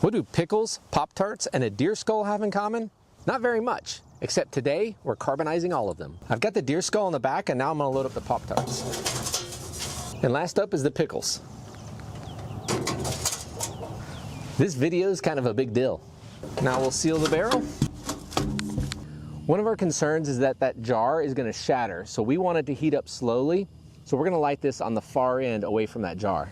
What do pickles, Pop-tarts, and a deer skull have in common? Not very much, except today we're carbonizing all of them. I've got the deer skull in the back, and now I'm gonna load up the Pop-tarts. And last up is the pickles. This video is kind of a big deal. Now we'll seal the barrel. One of our concerns is that that jar is gonna shatter, so we want it to heat up slowly. So we're gonna light this on the far end away from that jar.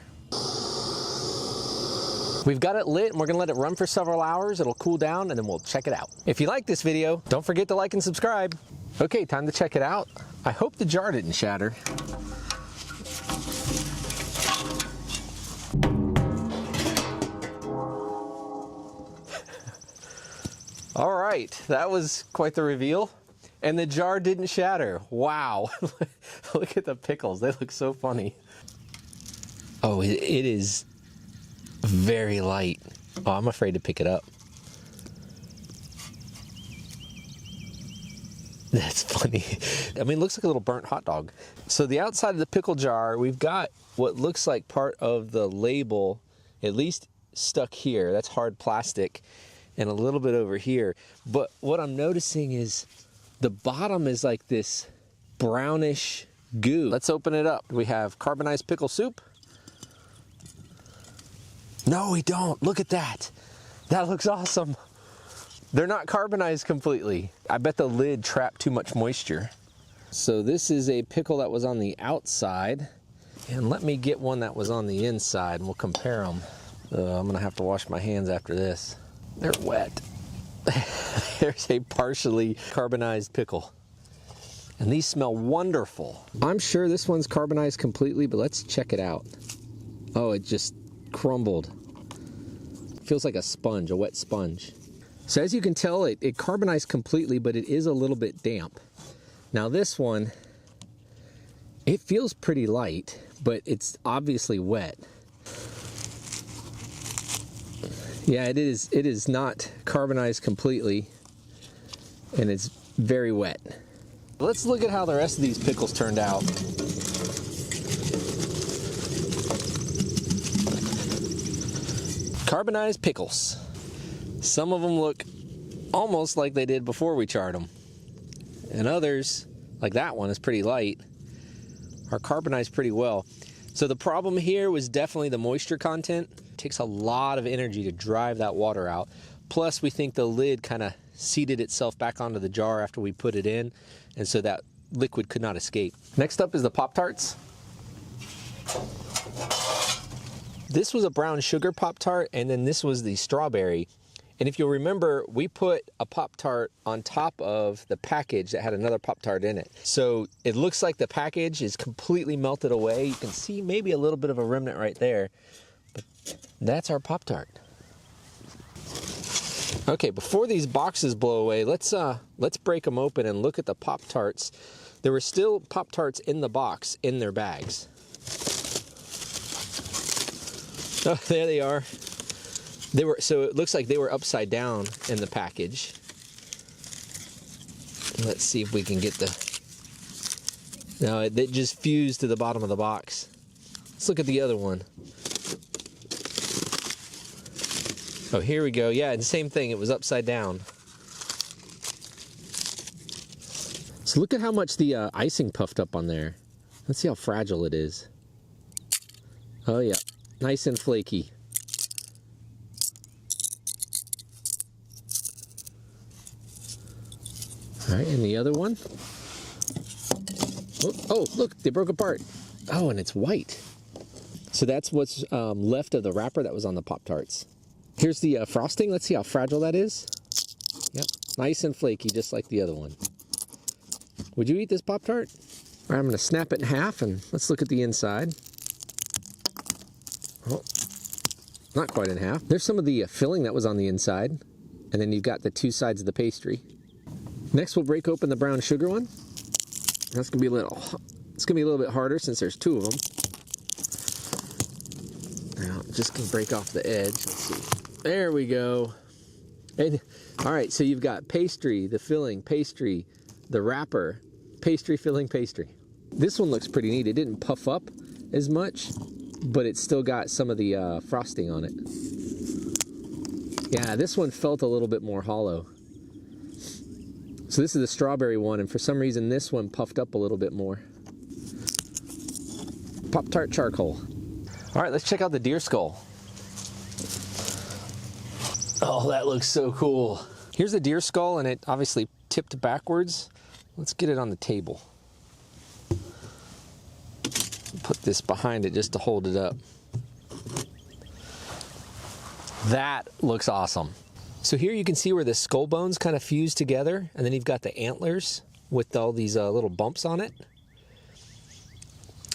We've got it lit and we're gonna let it run for several hours. It'll cool down and then we'll check it out. If you like this video, don't forget to like and subscribe. Okay, time to check it out. I hope the jar didn't shatter. All right, that was quite the reveal. And the jar didn't shatter. Wow. Look at the pickles, they look so funny. Oh, it is very light. Oh, I'm afraid to pick it up. That's funny. I mean, it looks like a little burnt hot dog. So the outside of the pickle jar, we've got what looks like part of the label, at least stuck here. That's hard plastic, and a little bit over here. But what I'm noticing is the bottom is like this brownish goo. Let's open it up. We have carbonized pickle soup. No, we don't. Look at that. That looks awesome. They're not carbonized completely. I bet the lid trapped too much moisture. So this is a pickle that was on the outside. And let me get one that was on the inside and we'll compare them. I'm gonna have to wash my hands after this. They're wet. There's a partially carbonized pickle. And these smell wonderful. I'm sure this one's carbonized completely, but let's check it out. Oh, it just crumbled. Feels like a sponge, a wet sponge. So as you can tell, it carbonized completely, but it is a little bit damp. Now this one, it feels pretty light, but it's obviously wet. Yeah, it is not carbonized completely, and it's very wet. Let's look at how the rest of these pickles turned out. Carbonized pickles. Some of them look almost like they did before we charred them. And others, like that one, is pretty light, are carbonized pretty well. So the problem here was definitely the moisture content. It takes a lot of energy to drive that water out. Plus, we think the lid kind of seated itself back onto the jar after we put it in, and so that liquid could not escape. Next up is the Pop-tarts. This was a brown sugar Pop-tart, and then this was the strawberry. And if you'll remember, we put a Pop-tart on top of the package that had another Pop-tart in it. So it looks like the package is completely melted away. You can see maybe a little bit of a remnant right there, but that's our Pop-tart. Okay, before these boxes blow away, let's break them open and look at the Pop-tarts. There were still Pop-tarts in the box, in their bags. Oh, there they are. So it looks like they were upside down in the package. Let's see if we can get no, it just fused to the bottom of the box. Let's look at the other one. Oh, here we go. Yeah, and same thing, it was upside down. So look at how much the icing puffed up on there. Let's see how fragile it is. Oh yeah, nice and flaky. All right, and the other one. Oh, look, they broke apart. Oh, and it's white. So that's what's left of the wrapper that was on the Pop-tarts. Here's the frosting. Let's see how fragile that is. Yep, nice and flaky, just like the other one. Would you eat this Pop-tart? All right, I'm gonna snap it in half and let's look at the inside. Oh, not quite in half. There's some of the filling that was on the inside, and then you've got the two sides of the pastry. Next, we'll break open the brown sugar one. That's gonna be it's gonna be a little bit harder since there's two of them. Now, I'm just gonna break off the edge. Let's see. There we go. And all right, so you've got pastry, the filling, pastry, the wrapper, pastry, filling, pastry. This one looks pretty neat. It didn't puff up as much, but it's still got some of the frosting on it. Yeah, this one felt a little bit more hollow. So this is the strawberry one, and for some reason this one puffed up a little bit more. Pop-tart charcoal. All right, let's check out the deer skull. Oh, that looks so cool. Here's the deer skull, and it obviously tipped backwards. Let's get it on the table. Put this behind it just to hold it up. That looks awesome. So here you can see where the skull bones kind of fuse together, and then you've got the antlers with all these little bumps on it.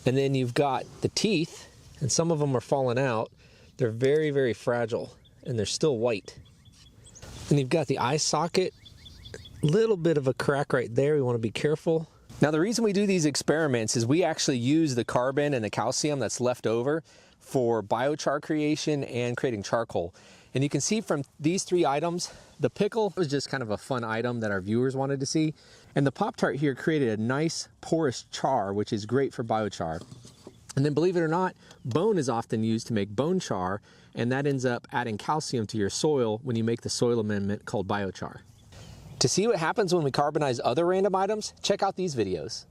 And then you've got the teeth, and some of them are falling out. They're very, very fragile, and they're still white. And you've got the eye socket, little bit of a crack right there. We want to be careful. Now, the reason we do these experiments is we actually use the carbon and the calcium that's left over for biochar creation and creating charcoal. And you can see from these three items, the pickle was just kind of a fun item that our viewers wanted to see. And the Pop-tart here created a nice porous char, which is great for biochar. And then believe it or not, bone is often used to make bone char, and that ends up adding calcium to your soil when you make the soil amendment called biochar. To see what happens when we carbonize other random items, check out these videos.